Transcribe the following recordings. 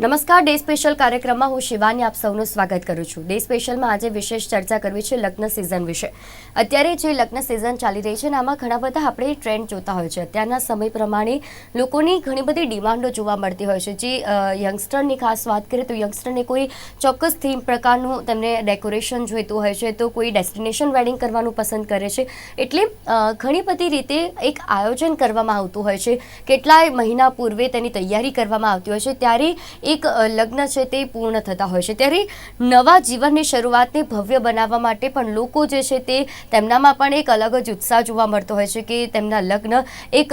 નમસ્કાર, day special કાર્યક્રમમાં હું શિવાની આપ સૌનું સ્વાગત કરું છું. ડે સ્પેશિયલમાં આજે વિશેષ ચર્ચા કરવી છે લગ્ન સિઝન વિશે. અત્યારે જે લગ્ન સિઝન ચાલી રહી છે ને આમાં ઘણા બધા આપણે ટ્રેન્ડ જોતા હોય છે. અત્યારના સમય પ્રમાણે લોકોની ઘણી બધી ડિમાન્ડો જોવા મળતી હોય છે. જે યંગસ્ટરની ખાસ વાત કરીએ તો યંગસ્ટરને કોઈ ચોક્કસ થીમ પ્રકારનું તેમને ડેકોરેશન જોઈતું હોય છે, તો કોઈ ડેસ્ટિનેશન વેડિંગ કરવાનું પસંદ કરે છે. એટલે ઘણી બધી રીતે એક આયોજન કરવામાં આવતું હોય છે. કેટલાય મહિના પૂર્વે તેની તૈયારી કરવામાં આવતી હોય છે. ત્યારે એક લગ્ન છે તે પૂર્ણ થતા હોય છે. ત્યારે નવા જીવનની શરૂઆતને ભવ્ય બનાવવા માટે પણ લોકો જે છે તે તેમનામાં પણ એક અલગ જ ઉત્સાહ જોવા મળતો હોય છે કે તેમના લગ્ન એક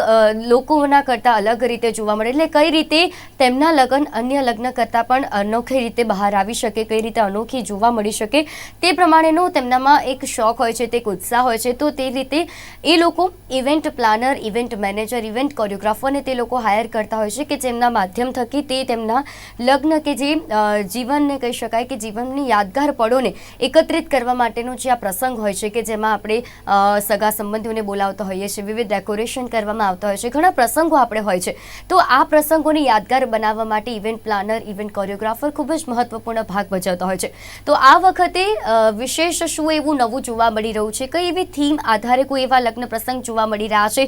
લોકોના કરતાં અલગ રીતે જોવા મળે. એટલે કઈ રીતે તેમના લગ્ન અન્ય લગ્ન કરતાં પણ અનોખી રીતે બહાર આવી શકે, કઈ રીતે અનોખી જોવા મળી શકે, તે પ્રમાણેનો તેમનામાં એક શોખ હોય છે, તે એક ઉત્સાહ હોય છે. તો તે રીતે એ લોકો event planner, event manager, event કોરિયોગ્રાફરને તે લોકો હાયર કરતા હોય છે કે જેમના માધ્યમ થકી તે તેમના લગ્ન કે જે જીવનને કહી શકાય કે જીવનની યાદગાર પળોને એકત્રિત કરવા માટેનો જે આ પ્રસંગ હોય છે કે જેમાં આપણે સગા સંબંધીઓને બોલાવતા હોઈએ છીએ, વિવિધ ડેકોરેશન કરવામાં આવતા હોય છે, ઘણા પ્રસંગો આપણે હોય છે. તો આ પ્રસંગોને યાદગાર બનાવવા માટે ઇવેન્ટ પ્લાનર, ઇવેન્ટ કોરિયોગ્રાફર ખૂબ જ મહત્વપૂર્ણ ભાગ ભજવતા હોય છે. તો આ વખતે વિશેષ શું એવું નવું જોવા મળી રહ્યું છે, કઈ એવી થીમ આધારે કોઈ એવા લગ્ન પ્રસંગ જોવા મળી રહ્યા છે?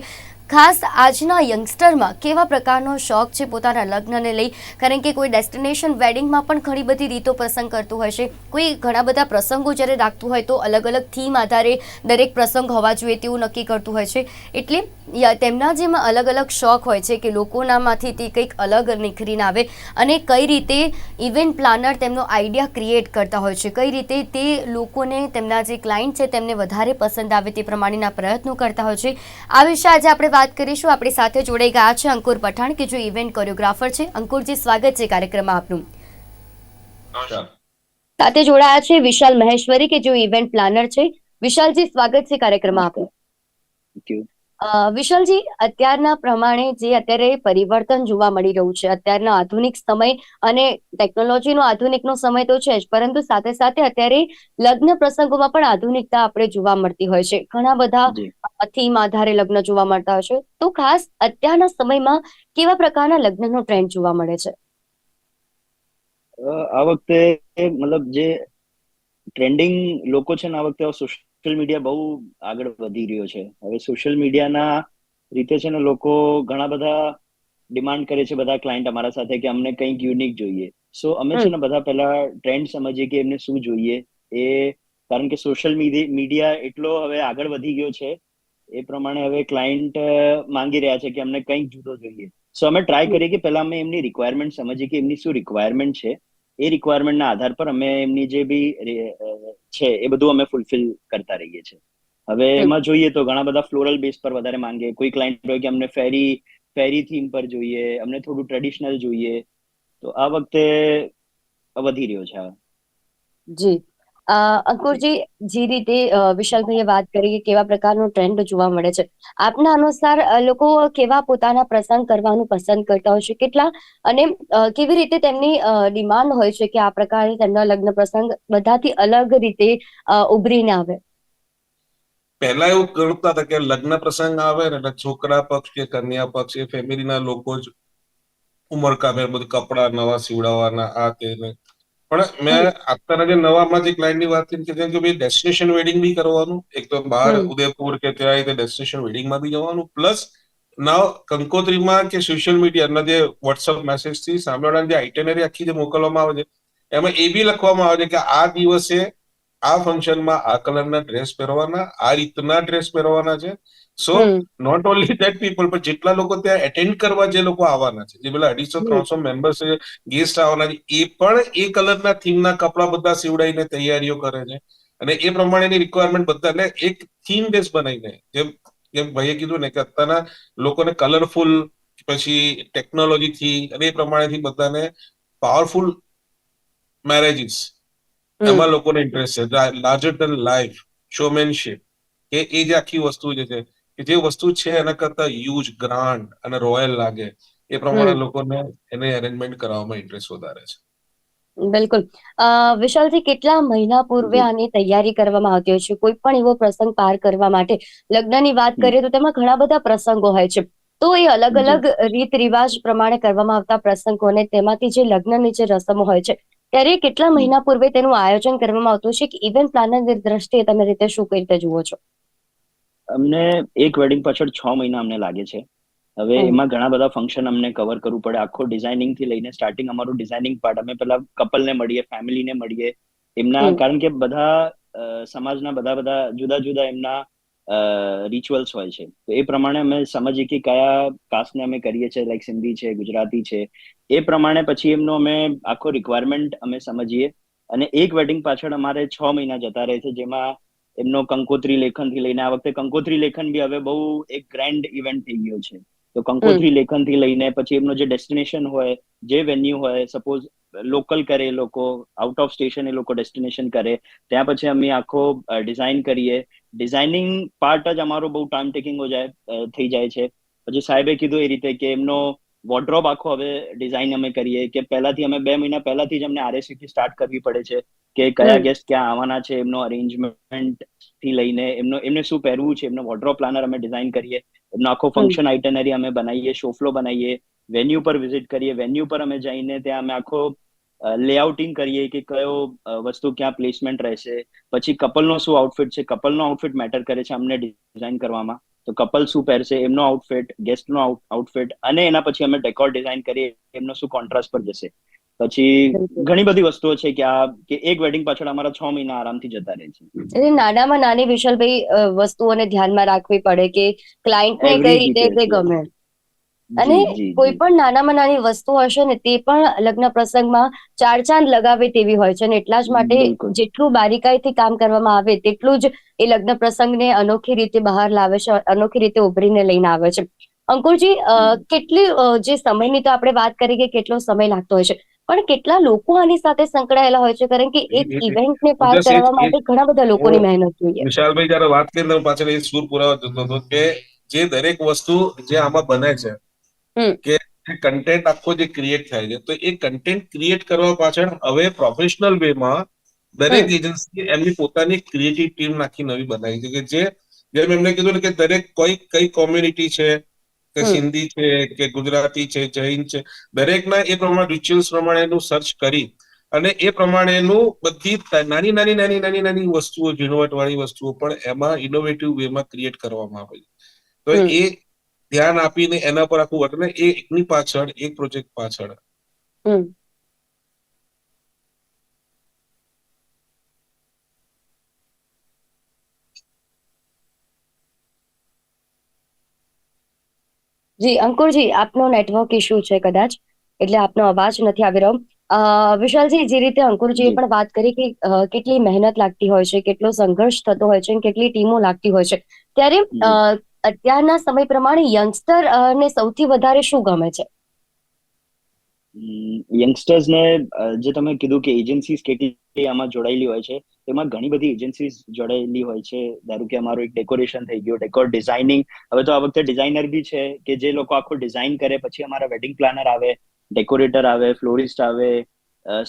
ખાસ આજના યંગસ્ટરમાં કેવા પ્રકારનો શોખ છે પોતાના લગ્નને લઈ? કારણ કે કોઈ ડેસ્ટિનેશન વેડિંગમાં પણ ઘણી બધી રીતો પસંદ કરતું હોય છે. કોઈ ઘણા બધા પ્રસંગો જ્યારે રાખતું હોય તો અલગ અલગ થીમ આધારે દરેક પ્રસંગ હોવા જોઈએ તેવું નક્કી કરતું હોય છે. એટલે તેમના જેમાં અલગ અલગ શોખ હોય છે કે લોકોનામાંથી તે કંઈક અલગ નિખરીને આવે અને કઈ રીતે ઇવેન્ટ પ્લાનર તેમનો આઈડિયા ક્રિએટ કરતા હોય છે, કઈ રીતે તે લોકોને તેમના જે ક્લાયન્ટ છે તેમને વધારે પસંદ આવે તે પ્રમાણેના પ્રયત્નો કરતા હોય છે. આ વિશે આજે આપણે વાત કરીશું. આપણી સાથે જોડાઈ ગયા છે અંકુર પઠાણ કે જો ઇવેન્ટ કોરિયોગ્રાફર છે. અંકુરજી, સ્વાગત છે કાર્યક્રમમાં આપનું. સાથે જોડાયા છે વિશાલ મહેશ્વરી કે જો ઇવેન્ટ પ્લાનર છે. વિશાલજી, સ્વાગત છે કાર્યક્રમમાં આપનું. વિશાલજી, અત્યારના પ્રમાણે જે અત્યારે પરિવર્તન જોવા મળી રહ્યું છે, અત્યારના આધુનિક સમય અને ટેકનોલોજીનો આધુનિકનો સમય તો છે જ, પરંતુ સાથે સાથે અત્યારે લગ્ન પ્રસંગોમાં પણ આધુનિકતા આપણે જોવા મળતી હોય છે. ઘણા બધા થીમ આધારે લગ્ન જોવા મળતા હોય છે. તો ખાસ અત્યારના સમયમાં કેવા પ્રકારના લગ્નનો ટ્રેન્ડ જોવા મળે છે? આ વખતે મતલબ જે ટ્રેન્ડિંગ લોકો છે ને, આ વખતે સોશિયલ મીડિયા બહુ આગળ વધી રહ્યો છે. હવે સોશિયલ મીડિયાના રીતે છે ને લોકો ઘણા બધા ડિમાન્ડ કરે છે, બધા ક્લાયન્ટ અમારા સાથે કે અમને કંઈક યુનિક જોઈએ. સો અમે છે ને બધા પહેલા ટ્રેન્ડ સમજીએ કે એમને શું જોઈએ એ, કારણ કે સોશિયલ મીડિયા એટલો હવે આગળ વધી ગયો છે એ પ્રમાણે હવે ક્લાયન્ટ માંગી રહ્યા છે કે અમને કંઈક જુદો જોઈએ. સો અમે ટ્રાય કરીએ કે પહેલા અમે એમની રિક્વાયરમેન્ટ સમજીએ કે એમની શું રિક્વાયરમેન્ટ છે. એ રિક્વાયરમેન્ટના આધાર પર અમે એમની જે બી છે એ બધું અમે ફૂલફિલ કરતા રહીએ છીએ. હવે એમાં જોઈએ તો ઘણા બધા ફ્લોરલ બેઝ પર વધારે માંગે. કોઈ ક્લાયન્ટ હોય કે અમને ફેરી થીમ પર જોઈએ, અમને થોડું ટ્રેડિશનલ જોઈએ. તો આ વખતે વધી રહ્યો છે. જી અંકુરજી, જે રીતે વિશાલભાઈએ વાત કરી કે કેવા પ્રકારનો ટ્રેન્ડ જોવા મળે છે, આપના અનુસાર લોકો કેવા પોતાના પ્રસંગ કરવાનું પસંદ કરતા હોય છે, કેટલા અને કેવી રીતે તેમની ડિમાન્ડ હોય છે કે આ પ્રકારે તેમના લગ્ન પ્રસંગ બધાથી અલગ રીતે ઉભરીને આવે? પહેલા એવું ગણતા હતા કે લગ્ન પ્રસંગ આવે ને એટલે છોકરા પક્ષ કે કન્યા પક્ષ એ ફેમિલીના લોકો જ ઉમરકાભેર બધું કપડા નવા સીવડાવવાના આ તે. પણ મેં અત્યારના જે નવામાં જે ક્લાયન્ટની વાત કરી કે ભાઈ ડેસ્ટિનેશન વેડિંગ બી કરવાનું, એક તો બહાર ઉદયપુર કે ત્યાં ડેસ્ટિનેશન વેડિંગમાં બી જવાનું, પ્લસ નાવ કંકોત્રીમાં કે સોશિયલ મીડિયાના જે વોટ્સઅપ મેસેજ થી સાંભળવાની જે આઇટેનરી આખી જે મોકલવામાં આવે છે એમાં એ બી લખવામાં આવે છે કે આ દિવસે આ ફંક્શનમાં આ કલરના ડ્રેસ પહેરવાના, આ રીતના ડ્રેસ પહેરવાના છે. સો નોટ ઓનલી ધેટ પીપલ, પણ જેટલા લોકો ત્યાં એટેન્ડ કરવા જે લોકો આવવાના છે, જે પેલા 250-300 મેમ્બર્સ ગેસ્ટ આવવાના છે, એ પણ એ કલરના થીમના કપડા બધા સીવડાઈને તૈયારીઓ કરે છે. અને એ પ્રમાણેની રિક્વાયરમેન્ટ બધાને એક થીમ બેઝ બનાવીને, જેમ ભાઈએ કીધું ને કે અત્યારના લોકોને કલરફુલ, પછી ટેકનોલોજીથી અને એ પ્રમાણેથી બધાને પાવરફુલ મેરેજીસ એમાં લોકોને ઇન્ટરેસ્ટ છે. લાર્જર ધેન લાઈફ શોમેનશિપ, કે એ જે આખી વસ્તુ જે છે કે જે વસ્તુ છે એના કરતા હ્યુજ, ગ્રાન્ડ અને રોયલ લાગે એ પ્રમાણે લોકોને એને અરેન્જમેન્ટ કરવામાં ઇન્ટરેસ્ટ વધારે છે. બિલકુલ. વિશાલજી, કેટલા મહિના પૂર્વે આની તૈયારી કરવામાં આવતી હોય છે? કોઈ પણ એવો પ્રસંગ પાર કરવા માટે, લગ્નની વાત કરીએ તો તેમાં ઘણા બધા પ્રસંગો હોય છે. તો એ અલગ જી. અલગ રીત રિવાજ પ્રમાણે કરવામાં આવતા પ્રસંગો અને તેમાંથી જે લગ્નની જે રસમો હોય છે ત્યારે કેટલા મહિના પૂર્વે તેનું આયોજન કરવામાં આવતું છે કે ઇવેન્ટ પ્લાનરની દ્રષ્ટિએ તમે રીતે શું કઈ રીતે જુઓ છો? અમને એક વેડિંગ પાછળ 6 મહિના અમને લાગે છે. હવે હમ એમાં ઘણા બધા ફંક્શન અમને કવર કરવું પડે. આખો ડિઝાઇનિંગ થી લઈને સ્ટાર્ટિંગ અમારું ડિઝાઇનિંગ પાર્ટ, અમે પેલા કપલને મળીએ, ફેમિલીને મળીએ, એમના હમ કારણ કે બધા સમાજના બધા બધા જુદા જુદા એમના રિચ્યુઅલ્સ હોય છે. તો એ પ્રમાણે અમે સમજીએ કે કયા કાસ્ટને અમે કરીએ છીએ, લાઈક સિંધી છે, ગુજરાતી છે, એ પ્રમાણે પછી એમનો અમે આખો રિક્વાયરમેન્ટ અમે સમજીએ. અને એક વેડિંગ પાછળ અમારે 6 મહિના જતા રહે છે, જેમાં એમનો કંકોત્રી લેખન થી લઈને, આ વખતે કંકોત્રી લેખન બી હવે બહુ એક ગ્રેન્ડ ઇવેન્ટ થઈ ગયો છે. તો હમ કંકોત્રી લેખન થી લઈને પછી એમનો જે ડેસ્ટિનેશન હોય, જે વેન્યુ હોય, સપોઝ લોકલ કરે એ લોકો, આઉટ ઓફ સ્ટેશન એ લોકો ડેસ્ટિનેશન કરે, ત્યાં પછી અમે આખો ડિઝાઇન કરીએ. ડિઝાઇનિંગ પાર્ટ જ અમારો બહુ ટાઈમ ટેકિંગ થઈ જાય છે. પછી સાહેબે કીધું એ રીતે કે એમનો વોર્ડરોબ આખો હવે ડિઝાઇન અમે કરીએ, કે પહેલાથી અમે 2 મહિના પહેલાથી જ અમને RSVP થી સ્ટાર્ટ કરવી પડે છે કે કયા હમ ગેસ્ટ ક્યાં આવવાના છે, એમનો અરેન્જમેન્ટ થી લઈને એમને શું પહેરવું છે, એમનો વોર્ડરોબ પ્લાનર અમે ડિઝાઇન કરીએ, એમનો આખો હમ ફંક્શન આઇટનરી અમે બનાવીએ, શો ફ્લો બનાવીએ, વેન્યુ પર વિઝિટ કરીએ, વેન્યુ પર અમે જઈને ત્યાં અમે આખો લેઆઉટિંગ કરીએ કે કયો વસ્તુ ક્યાં પ્લેસમેન્ટ રહેશે. પછી કપલનો શું આઉટફિટ છે, કપલનો આઉટફિટ મેટર કરે છે અમને ડિઝાઇન કરવામાં. તો કપલ શું પહેરશે, એમનો આઉટફિટ, ગેસ્ટનો આઉટફિટ, અને એના પછી અમે ડેકોર ડિઝાઇન કરીએ, એમનો શું કોન્ટ્રાસ્ટ પર જશે. પછી બિલકુલ. ઘણી બધી વસ્તુઓ છે કે એક વેડિંગ પાછળ અમારા 6 મહિના આરામથી જતા રહે છે. એટલે નાનામાં નાની વિશાલભાઈ વસ્તુઓને ધ્યાનમાં રાખવી પડે કે ક્લાયન્ટને કઈ એવરી રીતે ડિટેલ્સ, તે યસ. ગમે. અને જી જી કોઈ જી. પણ નાનામાં નાની વસ્તુ હશે ને તે પણ લગ્ન પ્રસંગમાં ચાર ચાંદ લગાવે તેવી હોય છે, અને એટલા જ માટે બિલકુલ. જેટલું બારીકાઈથી કામ કરવામાં આવે તેટલું જ એ લગ્ન પ્રસંગને અનોખી રીતે બહાર લાવે છે, અનોખી રીતે ઉભરીને લઈને આવે છે. અંકુરજી, કેટલી જે સમયની તો આપણે વાત કરી કે કેટલો સમય લાગતો હોય છે, પણ કેટલા લોકો આની સાથે સંકળાયેલા હોય છે, કારણ કે એક ઇવેન્ટને હું પાર જસ્ટ કરવા એ માટે ઘણા બધા હું લોકોની મહેનત જોઈએ. વિશાલભાઈ જયારે વાત કરીને પાછળ એ સૂર પુરાવા જતો હતો કે જે દરેક વસ્તુ જે આમાં બને છે, હમ કે કન્ટેન્ટ આખો જે ક્રિએટ થાય છે, તો એ કન્ટેન્ટ ક્રિએટ કરવા પાછળ હવે પ્રોફેશનલ વેમાં દરેક હમ એજન્સી એમની પોતાની ક્રિએટિવ ટીમ નાખી નવી બનાવી છે, કે જેમ એમને કીધું ને કે દરેક કઈ કોમ્યુનિટી છે, કે હમ સિંધી છે, કે ગુજરાતી છે, જૈન છે, દરેકના એ પ્રમાણે રિચ્યુઅલ્સ પ્રમાણેનું સર્ચ કરી અને એ પ્રમાણેનું બધી નાની નાની નાની નાની નાની વસ્તુઓ, ઝીણવટ વાળી વસ્તુઓ પણ એમાં ઇનોવેટિવ વેમાં ક્રિએટ કરવામાં આવે છે. તો હમ એ ધ્યાન આપીને એના પર આખું વર્ક, એ એકની પાછળ એક પ્રોજેક્ટ પાછળ. હમ જી અંકુરજી, આપનો નેટવર્ક ઇશ્યુ છે કદાચ, એટલે આપનો અવાજ નથી આવી રહ્યો. વિશાલજી, જે રીતે અંકુરજીએ જી પણ વાત કરી કે કેટલી મહેનત લાગતી હોય છે, કેટલો સંઘર્ષ થતો હોય છે, અને કેટલી ટીમો લાગતી હોય છે, ત્યારે જી. અત્યારના સમય પ્રમાણે યંગસ્ટર ને સૌથી વધારે શું ગમે છે? યંગસ્ટર્સ ને જે તમે કીધું કે એજન્સીસ કેટલી આમાં જોડાયેલી હોય છે, એમાં ઘણી બધી એજન્સીસ જોડાયેલી હોય છે. ધારો કે અમારું એક ડેકોરેશન થઈ ગયું, ડેકોર ડિઝાઇનિંગ. હવે તો આ વખતે ડિઝાઇનર બી છે કે જે લોકો આખું ડિઝાઇન કરે, પછી અમારા વેડિંગ પ્લાનર આવે, ડેકોરેટર આવે, ફ્લોરિસ્ટ આવે,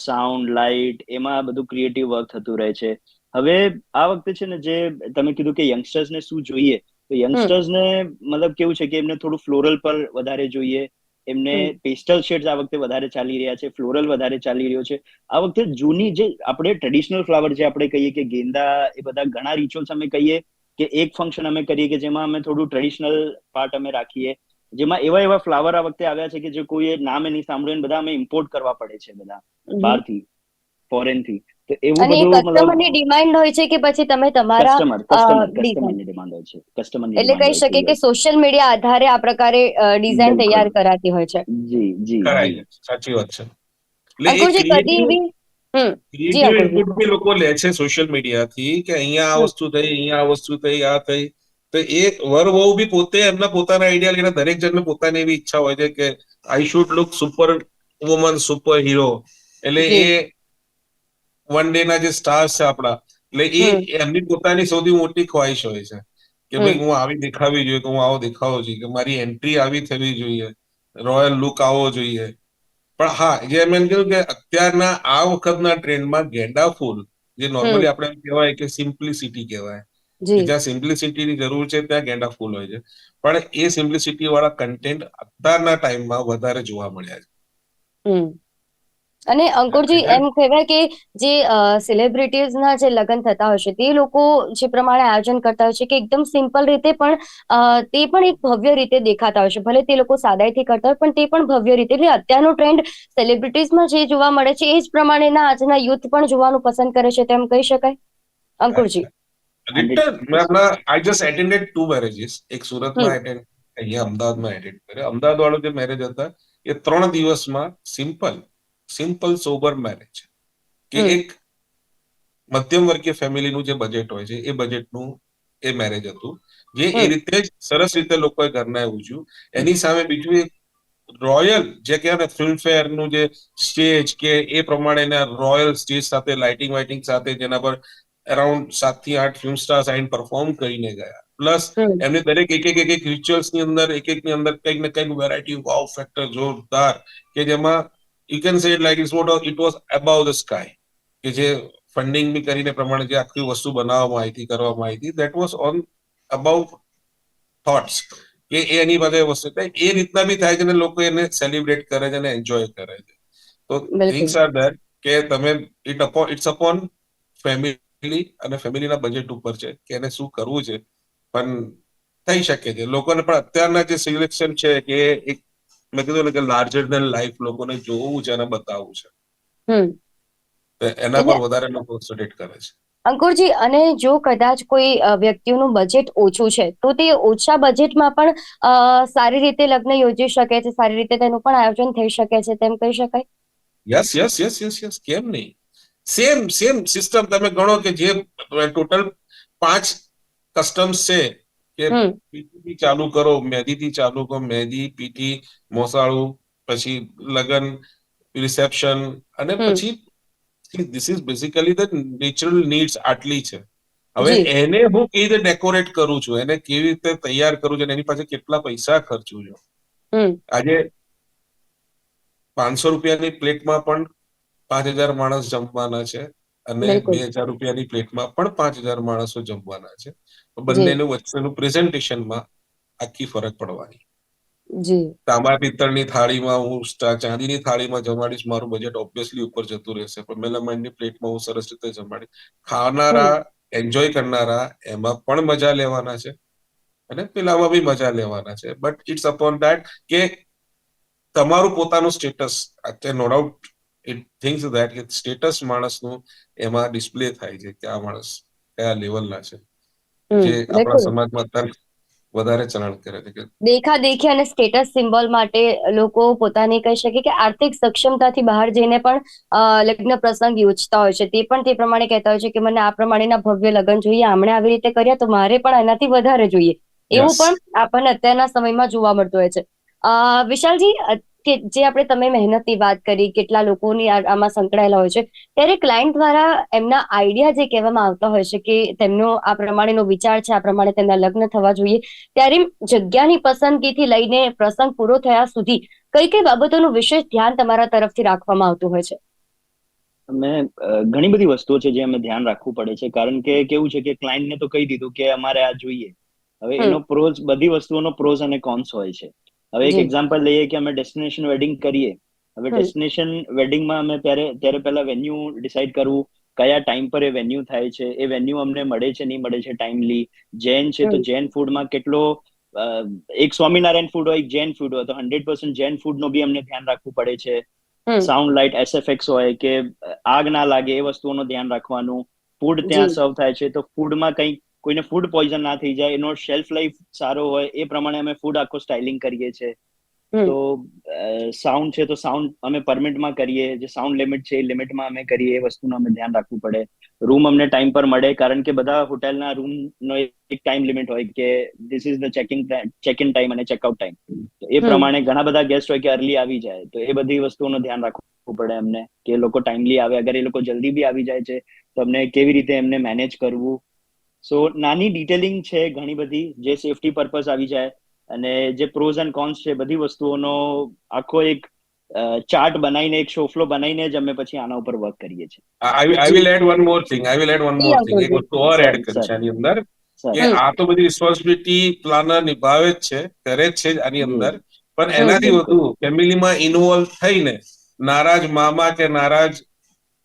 સાઉન્ડ, લાઇટ, એમાં બધું ક્રિએટિવ વર્ક થતું રહે છે. હવે આ વખતે છે ને, જે તમે કીધું કે યંગસ્ટર્સને શું જોઈએ, તો હમ યંગસ્ટર્સને મતલબ કેવું છે કે એમને થોડું ફ્લોરલ પર વધારે જોઈએ, એમને હમ પેસ્ટલ શેડ્સ આ વખતે વધારે ચાલી રહ્યા છે, ફ્લોરલ વધારે ચાલી રહ્યો છે. આ વખતે જૂની જે આપણે ટ્રેડિશનલ ફ્લાવર જે આપણે કહીએ કે ગેંદા, એ બધા ઘણા રિચ્યુઅલ્સ અમે કહીએ કે એક ફંક્શન અમે કરીએ કે જેમાં અમે થોડું ટ્રેડિશનલ પાર્ટ અમે રાખીએ, જેમાં એવા એવા ફ્લાવર આ વખતે આવ્યા છે કે જે કોઈએ નામ નહીં સાંભળ્યું, બધા અમે ઇમ્પોર્ટ કરવા પડે છે, બધા હમ બહારથી, ફોરેનથી. તો એવું અને એ બધું મતલબ કસ્ટમરની ડિમાન્ડ હોય છે કે પછી તમે તમારા ડિઝાઇન, કસ્ટમરની ડિમાન્ડ હોય છે, કસ્ટમરની એટલે ડિમાન્ડ કહી હોય છે, શકીએ કે યસ. સોશિયલ મીડિયા આધારે આ પ્રકારે ડિઝાઇન બિલકુલ. તૈયાર કરાતી હોય છે. જી જી જી. કરાય છે, સાચી વાત છે. એટલે એ અંકુરજી, કદી ક્રિએટિવ એવી હમ જી ક્રિએટિવ અંકુરજી. ઇનપુટ બી લોકો લે છે સોશિયલ મીડિયાથી, કે અહીંયા આ હમ વસ્તુ થઈ, અહીંયા આ વસ્તુ થઈ, આ થઈ. તો એ વર વહુ બી પોતે એમના પોતાના આઈડિયા લઈને, દરેક જણને પોતાની એવી ઈચ્છા હોય છે કે I should look super woman, super hero. એટલે જી એ વન ડે ના જે સ્ટાર્સ છે આપણા, એટલે એ હમ એમની પોતાની સૌથી મોટી ખ્વાહિશ હોય છે કે હમ ભાઈ હું આવી દેખાવી જોઈએ, કે હું આવો દેખાવો જોઈએ, કે મારી એન્ટ્રી આવી થવી જોઈએ, રોયલ લુક આવવો જોઈએ. પણ હા, જે મેં કીધું કે અત્યારના આ વખતના ટ્રેન્ડમાં ગેંડા ફૂલ, જે હમ નોર્મલી આપણે કહેવાય કે સિમ્પ્લિસિટી કહેવાય, જી જ્યાં સિમ્પ્લિસિટીની જરૂર છે ત્યાં ગેંડા ફૂલ હોય છે, પણ એ સિમ્પ્લિસિટી વાળા કન્ટેન્ટ અત્યારના ટાઈમમાં વધારે જોવા મળ્યા છે. હમ અને અંકુરજી એટલે એમ કહેવાય કે જે સેલિબ્રિટીઝના જે લગ્ન થતા હોય છે તે લોકો જે પ્રમાણે આયોજન કરતા હોય છે કે એકદમ સિમ્પલ રીતે પણ તે પણ એક ભવ્ય રીતે દેખાતા હોય છે. ભલે તે લોકો સાદાઈથી કરતા હોય પણ તે પણ ભવ્ય રીતે. એટલે અત્યારનો ટ્રેન્ડ સેલિબ્રિટીઝમાં જે જોવા મળે છે એ જ પ્રમાણેના આજના યુથ પણ જોવાનું પસંદ કરે છે તેમ કહી શકાય અંકુરજી? I just attended 2 marriages. એક સુરતમાં હમ attend, અહીંયા અમદાવાદમાં attend કર્યા. અમદાવાદ વાળો જે મેરેજ હતા એ 3 દિવસમાં સિમ્પલ સોબર મેરેજ, કે હમ એક મધ્યમ વર્ગીય ફેમિલીનું જે બજેટ હોય છે એ બજેટનું એ મેરેજ હતું, જે એ હમ રીતે જ સરસ રીતે લોકોએ ઘરના ઉજવ્યું. એની સામે બીજું એક રોયલ, જે કહેવાય ને ફિલ્મફેર નું જે સ્ટેજ કે એ પ્રમાણેના રોયલ સ્ટેજ સાથે લાઇટિંગ વાઇટિંગ સાથે, જેના પર અરાઉન્ડ 7 થી 8 ફિલ્મ સ્ટાર્સ આઈને પરફોર્મ કરીને ગયા. પ્લસ હમ એમને દરેક એક રિચ્યુઅલ્સ ની અંદર એકની અંદર કંઈક ને કંઈક વેરાયટી, વાવ ફેક્ટર જોરદાર, કે જેમાં you can say it like it was about the sky, કે જે ફંડિંગ બી કરીને પ્રમાણે જે આખી વસ્તુ બનાવવામાં આવી હતી, કરવામાં આવી હતી, that was on about thoughts, કે એની પાસે વસ્તુ એ રીતના બી થાય છે ને લોકો એને સેલિબ્રેટ કરે છે અને એન્જોય કરે છે. તો બિલકુલ. થિંગ્સ આર ધેટ, કે તમે ઇટ્સ અપોન ફેમિલી અને ફેમિલીના બજેટ ઉપર છે કે એને શું કરવું છે. પણ થઈ શકે છે લોકોને, પણ અત્યારના જે સિલેક્શન છે કે એક મેં કીધું ને કે લાર્જર દેન લાઈફ લોકોને જોવું છે અને બતાવવું છે, હમ તો એના એટલે પર વધારે લોકો કોન્સન્ટ્રેટ કરે છે. અંકુરજી, અને જો કદાચ કોઈ વ્યક્તિનું બજેટ ઓછું છે તો તે ઓછા બજેટમાં પણ સારી રીતે લગ્ન યોજી શકે છે, સારી રીતે તેનું પણ આયોજન થઈ શકે છે તેમ કહી શકાય? યસ, કેમ નહીં? સેમ સિસ્ટમ તમે ગણો કે જે ટોટલ 5 કસ્ટમ્સ છે, કે હમ પીઠી ચાલુ કરો, મહેંદીથી ચાલુ કરો, મહેંદી, પીઠી, મોસાળું, પછી લગન, રિસેપ્શન, અને હમ પછી this is basically the natural needs આટલી છે. હવે જી એને હું કેવી રીતે ડેકોરેટ કરું છું, એને કેવી રીતે તૈયાર કરું છું, એની પાસે કેટલા પૈસા ખર્ચું છું. હમ આજે 500 રૂપિયાની પ્લેટમાં પણ 5,000 માણસ જમવાના છે, અને બિલકુલ. 2,000 રૂપિયાની પ્લેટમાં પણ 5,000 માણસો જમવાના છે. જી બંનેનું વચ્ચેનું પ્રેઝન્ટેશનમાં આખી ફરક પડવાની. જી તાંબા પિત્તળની થાળીમાં હું ચાંદીની થાળીમાં જમાડીશ, મારું બજેટ ઓબ્વિયસલી ઉપર જતું રહેશે. પણ મેલામાઇનની પ્લેટમાં હું સરસ રીતે જમાડીશ. ખાનારા, હમ એન્જોય કરનારા એમાં પણ મજા લેવાના છે, અને પેલામાં બી મજા લેવાના છે. બટ ઇટ્સ અપોન ધેટ કે તમારું પોતાનું સ્ટેટસ, અત્યારે no doubt it things that કે સ્ટેટસ માણસનું એમાં ડિસ્પ્લે થાય છે કે આ માણસ કયા લેવલના છે, જે આપણા બિલકુલ. સમાજમાં અત્યારે વધારે ચલણ કરે છે. કે દેખાદેખી અને સ્ટેટસ સિમ્બોલ માટે લોકો પોતાની કહી શકે કે આર્થિક સક્ષમતાથી બહાર જઈને પણ લગ્ન પ્રસંગ યોજતા હોય છે. તે પણ તે પ્રમાણે કહેતા હોય છે કે મને આ પ્રમાણેના ભવ્ય લગ્ન જોઈએ, આમણે આવી રીતે કર્યા તો મારે પણ એનાથી વધારે જોઈએ, એવું યસ, પણ આપણને અત્યારના સમયમાં જોવા મળતું હોય છે. વિશાલજી, કે જે તમે મહેનતની વાત કરી, કેટલા લોકોની આમાં સંકળાયેલા હોય છે, ત્યારે ક્લાયન્ટ દ્વારા એમના આઈડિયા જે કહેવામાં આવતા હોય છે કે તેમનો આ પ્રમાણેનો વિચાર છે, આ પ્રમાણે તેમના લગ્ન થવા જોઈએ, ત્યારે જગ્યાની પસંદગીથી લઈને પ્રસંગ પૂરો થયા સુધી કઈ કઈ બાબતોનું વિશેષ ધ્યાન તમારા તરફથી રાખવામાં આવતું હોય છે? અમે ઘણી બધી વસ્તુઓ છે જે અમે ધ્યાન રાખવું પડે છે, કારણ કે કેવું છે કે ક્લાયન્ટને તો કહી દીધું કે અમારે આ જોઈએ. હવે હમ એનો પ્રોઝ, બધી વસ્તુઓનો પ્રોઝ અને કોન્સ હોય છે. હવે એક જી એક્ઝામ્પલ લઈએ કે અમે ડેસ્ટિનેશન વેડિંગ કરીએ. હવે હમ ડેસ્ટિનેશન વેડિંગમાં અમે ત્યારે પહેલા વેન્યુ ડિસાઈડ કરવું, કયા ટાઈમ પર એ વેન્યુ થાય છે, એ વેન્યુ અમને મળે છે નહીં મળે છે ટાઈમલી. જૈન છે તો હમ જૈન ફૂડમાં કેટલો, એક સ્વામિનારાયણ ફૂડ હોય, એક જૈન ફૂડ હોય, તો 100% જૈન ફૂડનો બી અમને ધ્યાન રાખવું પડે છે. હમ સાઉન્ડ લાઇટ એસએફએક્સ હોય કે આગ ના લાગે, એ વસ્તુઓનું ધ્યાન રાખવાનું. ફૂડ ત્યાં જી સર્વ થાય છે તો ફૂડમાં કંઈ કોઈને ફૂડ પોઈઝન ના થઈ જાય, એનો શેલ્ફ લાઈફ સારો હોય, એ પ્રમાણે અમે ફૂડ આખો સ્ટાઇલિંગ કરીએ છીએ. હમ તો સાઉન્ડ છે તો સાઉન્ડ અમે પરમિટમાં કરીએ, જે સાઉન્ડ લિમિટ છે એ લિમિટમાં અમે કરીએ, એ વસ્તુનું અમે ધ્યાન રાખવું પડે. રૂમ અમને ટાઈમ પર મળે, કારણ કે બધા હોટેલના રૂમનો એક ટાઈમ લિમિટ હોય કે this is the check in time અને ચેકઆઉટ ટાઈમ. એ હમ પ્રમાણે ઘણા બધા ગેસ્ટ હોય કે અર્લી આવી જાય, તો એ બધી વસ્તુઓનું ધ્યાન રાખવું પડે અમને, કે એ લોકો ટાઈમલી આવે. અગર એ લોકો જલ્દી બી આવી જાય છે તો અમને કેવી રીતે એમને મેનેજ કરવું. સો નાની ડિટેલિંગ છે ઘણી બધી, જે સેફટી પર્પઝ આવી જાય. અને જે પ્રોઝ એન્ડ કોન્સ છે, બધી વસ્તુઓનો આખો એક ચાર્ટ બનાવીને, એક શોફ્લો બનાવીને જ અમે પછી આના ઉપર વર્ક કરીએ છીએ. I will G add one more thing. જી એક અંકુરજી. વસ્તુ ઓર એડ સર કરી સર છે આની અંદર, કે આ તો બધી રિસ્પોન્સિબિલિટી પ્લાનર નિભાવે જ છે, કરે જ છે જ આની અંદર, પણ એનાથી વધુ ફેમિલીમાં ઇન્વોલ્વ થઈને નારાજ મામા કે નારાજ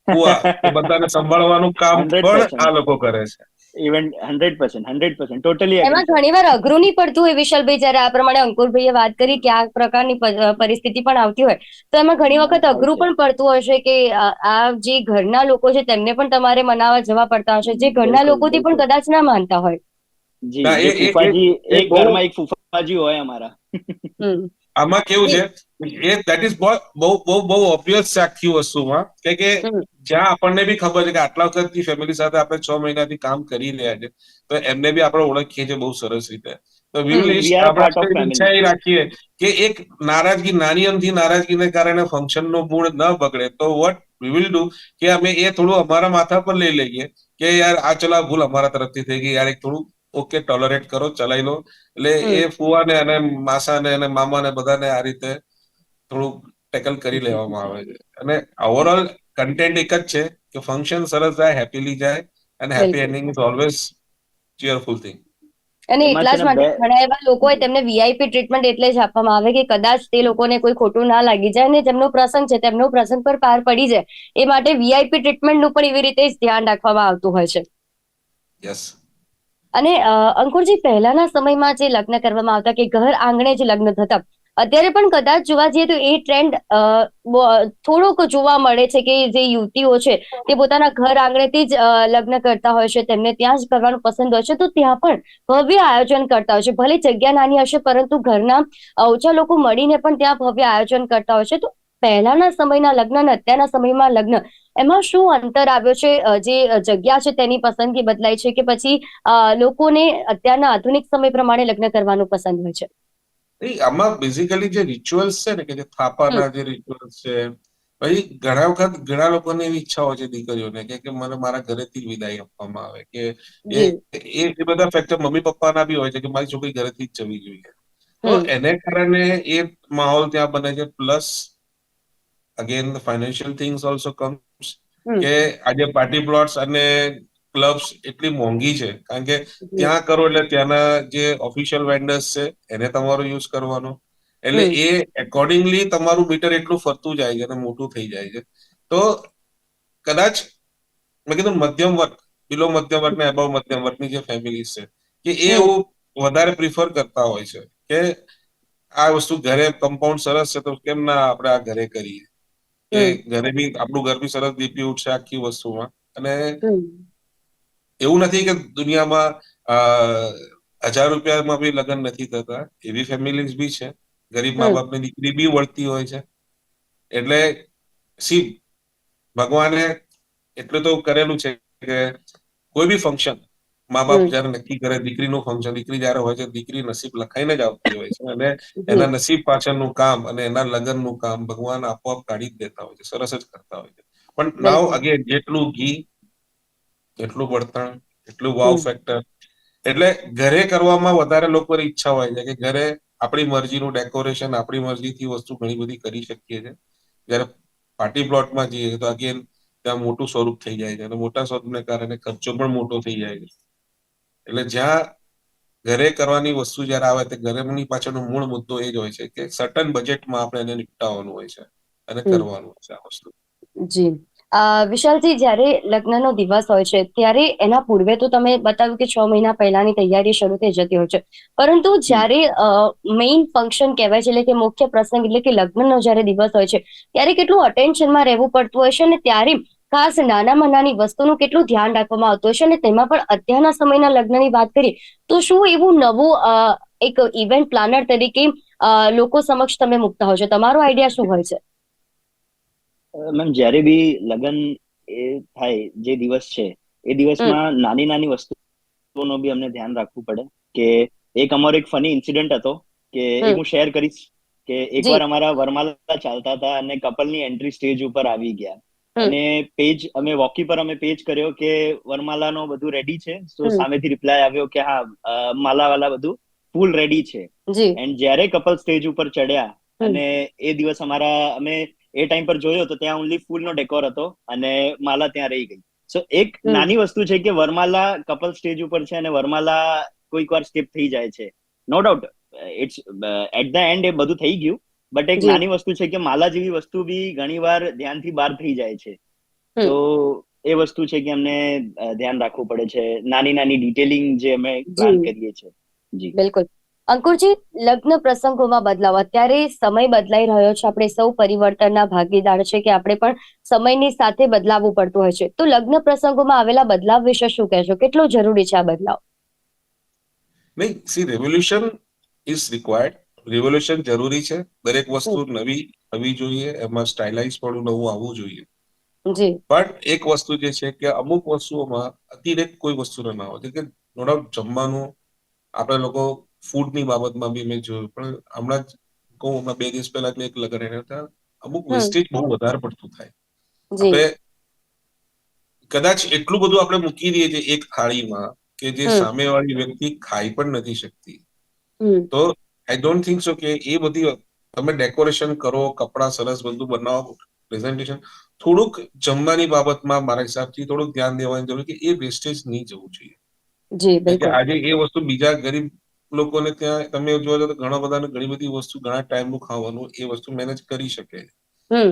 બુઆ એ બધાને સંભાળવાનું કામ પણ આ લોકો કરે છે. ઇવન 100% ટોટલી એમાં ઘણીવાર અઘરું નહીં પડતું હોય વિશાલભાઈ, જ્યારે આ પ્રમાણે અંકુરભાઈએ વાત કરી કે આ પ્રકારની પરિસ્થિતિ પણ આવતી હોય, તો એમાં ઘણી વખત અઘરું પણ પડતું હશે કે આ જે ઘરના લોકો છે તેમને પણ તમારે મનાવવા જવા પડતા હશે, જે ઘરના લોકોથી પણ કદાચ ના માનતા હોય. જી, ફૂફાજી, એક ઘરમાં એક ફૂફાજી હોય અમારા. આમાં કેવું છે એ દેટ ઇઝ બહુ ઓબ્વિયસ છે આખી વસ્તુમાં, કે જ્યાં આપણને બી ખબર છે કે આટલા વખતથી ફેમિલી સાથે આપણે 6 મહિનાથી કામ કરી રહ્યા છે, તો એમને બી આપણે ઓળખીએ છીએ બહુ સરસ રીતે. તો આપણે ઈચ્છા એ રાખીએ કે એક નારાજગી, નાની અમથી નારાજગીને કારણે ફંક્શનનો મૂડ ન બગડે, તો વોટ વી વિલ ડુ કે અમે એ થોડું અમારા માથા પર લઈ લઈએ કે યાર આ ચલા ભૂલ અમારા તરફથી થઈ ગઈ, યાર એક થોડું ઓકે ટોલરેટ કરો, ચલાવી લો. એટલે એ ફુવાને અને માસાને અને મામાને બધાને આ રીતે થોડું ટેકલ કરી લેવામાં આવે છે. અને ઓવરઓલ કન્ટેન્ટ એક જ છે કે ફંક્શન સરસ જાય, હેપીલી જાય, અને happy ending is always ચીયરફુલ thing. અને એટલા જ માટે ઘણા એવા લોકો હોય તેમને વીઆઈપી ટ્રીટમેન્ટ એટલે જ આપવામાં આવે કે કદાચ તે લોકોને કોઈ ખોટું ના લાગી જાય અને જેમનો પ્રસંગ છે તેમનો પ્રસંગ પર પાર પડી જાય, એ માટે વીઆઈપી ટ્રીટમેન્ટનું પણ એવી રીતે જ ધ્યાન રાખવામાં આવતું હોય છે. યસ. અને અંકુરજી, પહેલાના સમયમાં જે લગ્ન કરવામાં આવતા કે ઘર આંગણે જ લગ્ન થતા, અત્યારે પણ કદાચ જોવા જઈએ તો એ ટ્રેન્ડ થોડોક જોવા મળે છે કે જે યુવતીઓ છે તે પોતાના ઘર આંગણેથી જ લગ્ન કરતા હોય છે, તેમને ત્યાં જ કરવાનું પસંદ હોય છે, તો ત્યાં પણ ભવ્ય આયોજન કરતા હોય છે. ભલે જગ્યા નાની હશે, પરંતુ ઘરના ઓછા લોકો મળીને પણ ત્યાં ભવ્ય આયોજન કરતા હોય છે. તો પહેલાના સમયના લગ્ન અને અત્યારના સમયમાં લગ્ન, એમાં શું અંતર આવ્યો છે? જે જગ્યા છે તેની પસંદગી બદલાય છે કે પછી લોકોને અત્યારના આધુનિક સમય પ્રમાણે લગ્ન કરવાનું પસંદ હોય છે? આમાં બેઝિકલી જે રિચ્યુઅલ્સ છે ને, કે જે થાપાના જે રિચ્યુઅલ્સ છે, પછી ઘણા વખત ઘણા લોકોને એવી ઈચ્છા હોય છે દીકરીઓને કે મને મારા ઘરેથી વિદાય આપવામાં આવે, કે એ બધા ફેક્ટર મમ્મી પપ્પાના બી હોય છે કે મારી છોકરી ઘરેથી જ જવી જોઈએ. તો એને કારણે એ માહોલ ત્યાં બને છે. Plus again financial things also comes, કે આજે પાર્ટી પ્લોટ્સ અને ક્લબ્સ એટલી મોંઘી છે, કારણ કે ત્યાં કરો એટલે ત્યાંના જે ઓફિશિયલ વેન્ડર્સ છે એને તમારો યુઝ કરવાનો, એટલે એ એકોર્ડિંગલી તમારું મીટર એટલું ફરતું જાય છે અને મોટું થઈ જાય છે. તો કદાચ મેં કીધું મધ્યમ વર્ગ, બિલો મધ્યમ વર્ગ ને અબવ મધ્યમ વર્ગની જે ફેમિલી છે, કે એ વધારે પ્રિફર કરતા હોય છે કે આ વસ્તુ ઘરે કમ્પાઉન્ડ સરસ છે તો કેમ ના આપણે આ ઘરે કરીએ, કે ઘરે બી આપણું ઘર બી સરસ દીપી ઉઠશે આખી વસ્તુમાં. અને એવું નથી કે દુનિયામાં 1000 રૂપિયામાં બી લગ્ન નથી થતા, એવી ફેમિલીઝ બી છે. ગરીબ મા બાપની દીકરી બી વળતી હોય છે. એટલે ભગવાને એટલું તો કરેલું છે કે કોઈ બી ફંક્શન મા બાપ જયારે નક્કી કરે, દીકરીનું ફંક્શન, દીકરી જયારે હોય છે, દીકરી નસીબ લખાઈને જ આવતી હોય છે, અને એના નસીબ પાછળનું કામ અને એના લગ્નનું કામ ભગવાન આપોઆપ કાઢી જ દેતા હોય છે, સરસ જ કરતા હોય છે. પણ નાવ અગેન જેટલું ઘી એટલું બળતણ, એટલું વાવ ફેક્ટર. એટલે ઘરે કરવામાં વધારે લોકોની ઈચ્છા હોય છે કે ઘરે આપણી મરજીનું ડેકોરેશન, આપણી મરજીથી વસ્તુ ઘણી બધી કરી શકીએ છીએ. જયારે પાર્ટી પ્લોટમાં જઈએ તો અગેન ત્યાં મોટું સ્વરૂપ થઈ જાય છે, અને મોટા સ્વરૂપને કારણે ખર્ચો પણ મોટો થઈ જાય છે. એટલે જ્યાં ઘરે કરવાની વસ્તુ જયારે આવે તો ઘરેની પાછળનો મૂળ મુદ્દો એ જ હોય છે કે સર્ટન બજેટમાં આપણે એને નિપટાવવાનું હોય છે અને કરવાનું હોય છે આ વસ્તુ. જી, વિશાલજી, જ્યારે લગ્નનો દિવસ હોય છે ત્યારે એના પૂર્વે તો તમે બતાવ્યું કે 6 મહિના પહેલાની તૈયારી શરૂ થઈ જતી હોય છે, પરંતુ જ્યારે મેઇન ફંક્શન કહેવાય છે, એટલે કે મુખ્ય પ્રસંગ, એટલે કે લગ્નનો જ્યારે દિવસ હોય છે ત્યારે કેટલું અટેન્શનમાં રહેવું પડતું હોય છે, અને ત્યારે ખાસ નાનામાં નાની વસ્તુનું કેટલું ધ્યાન રાખવામાં આવતું હોય છે. અને તેમાં પણ અત્યારના સમયના લગ્નની વાત કરીએ તો શું એવું નવું એક ઇવેન્ટ પ્લાનર તરીકે લોકો સમક્ષ તમે મૂકતા હોય છો? તમારો આઈડિયા શું હોય છે? મેમ, જ્યારે બી લગ્ન એ થાય, જે દિવસ છે એ દિવસમાં નાની નાની વસ્તુઓનો બી અમને ધ્યાન રાખવું પડે. કે એક અમારો એક ફની ઇન્સિડન્ટ હતો કે એક હું શેર કરીશ કે એકવાર અમારા વરમાલા ચાલતા હતા અને કપલની એન્ટ્રી સ્ટેજ ઉપર આવી ગયા, અને અમે વોકી પર પેજ કર્યો કે વરમાલાનો બધું રેડી છે. તો સામેથી રિપ્લાય આવ્યો કે હા, માલાવાલા બધું ફૂલ રેડી છે. એન્ડ જ્યારે કપલ સ્ટેજ ઉપર ચડ્યા અને એ દિવસ અમે એ ટાઈમ પર જોયો તો ત્યાં ઓનલી ફૂલનો ડેકોર હતો અને માલા ત્યાં રહી ગઈ. સો એક નાની વસ્તુ છે કે વરમાલા કપલ સ્ટેજ ઉપર છે અને વરમાલા કોઈક વાર સ્કીપ થઈ જાય છે. No doubt it's at the end એ બધું થઈ ગયું, બટ એક નાની વસ્તુ છે કે માલા જેવી વસ્તુ બી ઘણી વાર ધ્યાનથી બહાર થઈ જાય છે. તો એ વસ્તુ છે કે અમને ધ્યાન રાખવું પડે છે, નાની નાની ડિટેલિંગ જે અમે પ્લાન કરીએ છીએ. જી બિલકુલ. અંકુરજી, લગ્ન પ્રસંગોમાં બદલાવ, અત્યારે સમય બદલાઈ રહ્યો છે, આપણે સૌ પરિવર્તનના ભાગીદાર છે કે આપણે પણ સમયની સાથે બદલાવવું પડતું હોય છે. તો લગ્ન પ્રસંગોમાં આવેલા બદલાવ વિશે શું કહેશો? કેટલો જરૂરી છે આ બદલાવ? નહીં, C revolution is required. Revolution જરૂરી છે. દરેક વસ્તુ નવી થવી જોઈએ, એમાં સ્ટાઇલાઇઝ પણ નવું આવવું જોઈએ. જી. પણ એક વસ્તુ જે છે કે અમુક વસ્તુઓમાં અતિરેક કોઈ વસ્તુ ના હોય કે નો ડાઉટ જમવાનું આપણે લોકો ફૂડની બાબતમાં બી મેં જોયું, પણ હમણાં જ કહું, હમણાં 2 દિવસ પહેલા એક લગ્ન રહ્યા હતા, અમુક વેસ્ટેજ બહુ વધારે પડતું થાય. આપણે કદાચ એટલું બધું આપણે મૂકી દઈએ છીએ એક થાળીમાં કે જે સામેવાળી વ્યક્તિ ખાઈ પણ નથી શકતી. તો આઈ ડોન્ટ થિંક સો કે એ બધી તમે ડેકોરેશન કરો, કપડા સરસ બધું બનાવો, પ્રેઝન્ટેશન, થોડુંક જમવાની બાબતમાં મારા હિસાબથી થોડુંક ધ્યાન દેવાની જરૂર કે એ વેસ્ટેજ નહીં જવું જોઈએ. જી, કે બિલકુલ. આજે એ વસ્તુ બીજા ગરીબ લોકોને ત્યાં તમે જોવા તો ઘણા બધાને ઘણી બધી વસ્તુ ઘણા ટાઈમનું ખાવાનું એ વસ્તુ મેનેજ કરી શકે,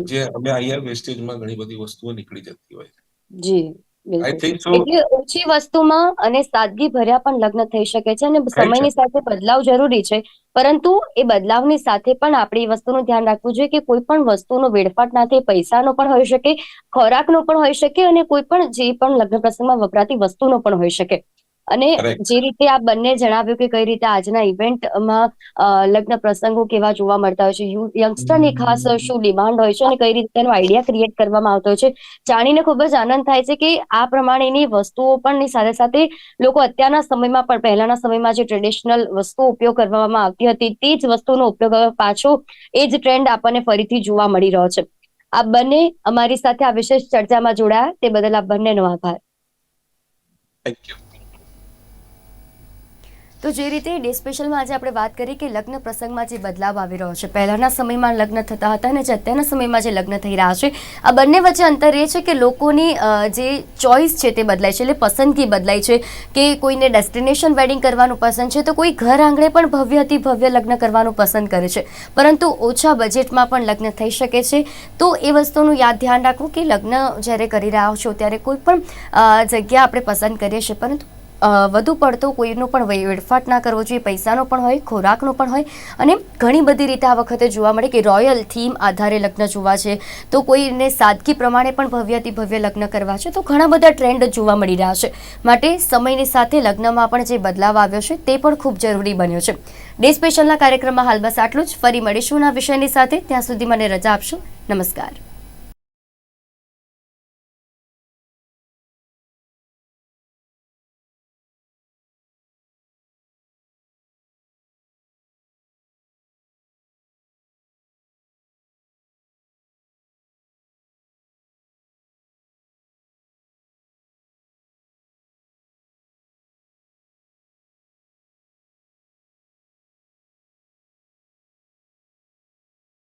જે અમે અહીંયા વેસ્ટેજમાં ઘણી બધી વસ્તુઓ નીકળી જતી હોય છે. જી, આઈ બિલકુલ. થિંક સો એટલે ઓછી વસ્તુમાં અને સાદગી ભર્યા પણ લગ્ન થઈ શકે છે અને થાય છે. સમયની સાથે બદલાવ જરૂરી છે, પરંતુ એ બદલાવની સાથે પણ આપણે એ વસ્તુનું ધ્યાન રાખવું જોઈએ કે કોઈ પણ વસ્તુનો વેડફાટ ના થાય. પૈસાનો પણ હોઈ શકે, ખોરાકનો પણ હોઈ શકે અને કોઈ પણ જે પણ લગ્ન પ્રસંગમાં વપરાતી વસ્તુનો પણ હોઈ શકે. અને કરેક્ટ. જે રીતે આ બંને જણાવ્યું કે કઈ રીતે આજના ઇવેન્ટમાં લગ્ન પ્રસંગો કેવા જોવા મળતા હોય છે, યંગસ્ટરની ખાસ શું ડિમાન્ડ હોય છે અને કઈ રીતે તેનો આઈડિયા ક્રિએટ કરવામાં આવતો હોય છે, જાણીને ખૂબ જ આનંદ થાય છે કે આ પ્રમાણેની વસ્તુઓ પણ સાથે સાથે લોકો અત્યારના સમયમાં પણ પહેલાના સમયમાં જે ટ્રેડિશનલ વસ્તુઓ ઉપયોગ કરવામાં આવતી હતી તે જ વસ્તુનો ઉપયોગ હવે પાછો એ જ ટ્રેન્ડ આપણને ફરીથી જોવા મળી રહ્યો છે. આ બંને અમારી સાથે આ વિશેષ ચર્ચામાં જોડાયા તે બદલ આપ બંનેનો આભાર. Thank you. તો જે રીતે ડે સ્પેશિયલમાં આજે આપણે વાત કરી કે લગ્ન પ્રસંગમાં જે બદલાવ આવી રહ્યો છે, પહેલાના સમયમાં લગ્ન થતા હતા અને અત્યારના સમયમાં જે લગ્ન થઈ રહ્યા છે, આ બંને વચ્ચે અંતર એ છે કે લોકોની જે ચોઇસ છે તે બદલાય છે, એટલે પસંદગી બદલાય છે કે કોઈને ડેસ્ટિનેશન વેડિંગ કરવાનું પસંદ છે તો કોઈ ઘર આંગણે પણ ભવ્યથી ભવ્ય લગ્ન કરવાનું પસંદ કરે છે, પરંતુ ઓછા બજેટમાં પણ લગ્ન થઈ શકે છે. તો એ વસ્તુનું ધ્યાન રાખવું કે લગ્ન જ્યારે કરી રહ્યા છો ત્યારે કોઈ પણ જગ્યા આપણે પસંદ કરીએ છીએ, પરંતુ વધુ પડતો કોઈનો પણ વેડફાટ ના કરવો જોઈએ. પૈસાનો પણ હોય, ખોરાકનો પણ હોય, અને ઘણી બધી રીતે આ વખતે જોવા મળે કે રોયલ થીમ આધારે લગ્ન જોવા છે, તો કોઈને સાદગી પ્રમાણે પણ ભવ્યથી ભવ્ય લગ્ન કરવા છે, તો ઘણા બધા ટ્રેન્ડ જોવા મળી રહ્યા છે. માટે સમયની સાથે લગ્નમાં પણ જે બદલાવ આવ્યો છે તે પણ ખૂબ જરૂરી બન્યો છે. ડે સ્પેશિયલના કાર્યક્રમમાં હાલ બસ આટલું જ. ફરી મળીશું આ વિષયની સાથે. ત્યાં સુધી મને રજા આપશો. નમસ્કાર.